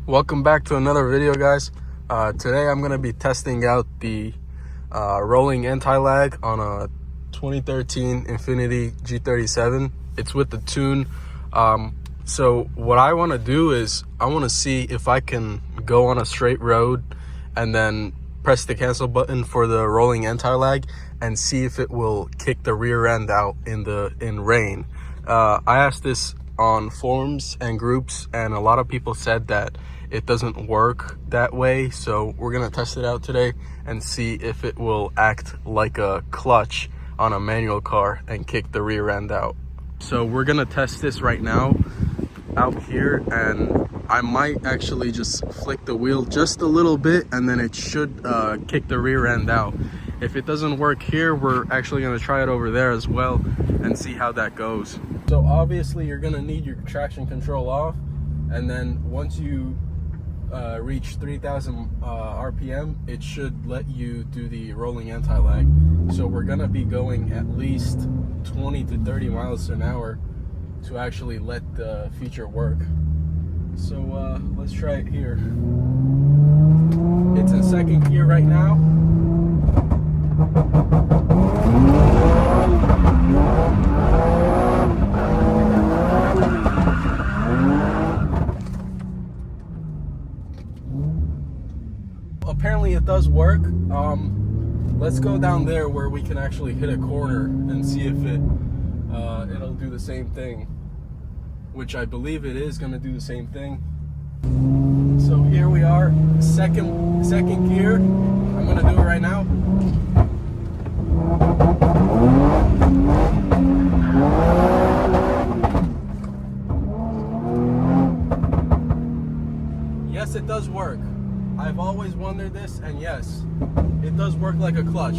Welcome back to another video, guys. Today I'm going to be testing out the rolling anti-lag on a 2013 Infiniti G37. It's with the tune. So what I want to do is I want to see if I can go on a straight road and then press the cancel button for the rolling anti-lag and see if it will kick the rear end out in rain. I asked this on forums and groups, and a lot of people said that it doesn't work that way, so we're gonna test it out today and see if it will act like a clutch on a manual car and kick the rear end out. So we're gonna test this right now out here, and I might actually just flick the wheel just a little bit and then it should kick the rear end out. If it doesn't work here, we're actually gonna try it over there as well and see how that goes. So obviously you're gonna need your traction control off, and then once you reach 3,000 RPM, it should let you do the rolling anti-lag. So we're gonna be going at least 20 to 30 miles an hour to actually let the feature work. So let's try it here. It's in second gear right now. Apparently it does work. Let's go down there where we can actually hit a corner and see if it'll do the same thing, which I believe it is going to do the same thing. So here we are, second gear. I'm going to do it right now. Yes, it does work. I've always wondered this, and yes, it does work like a clutch.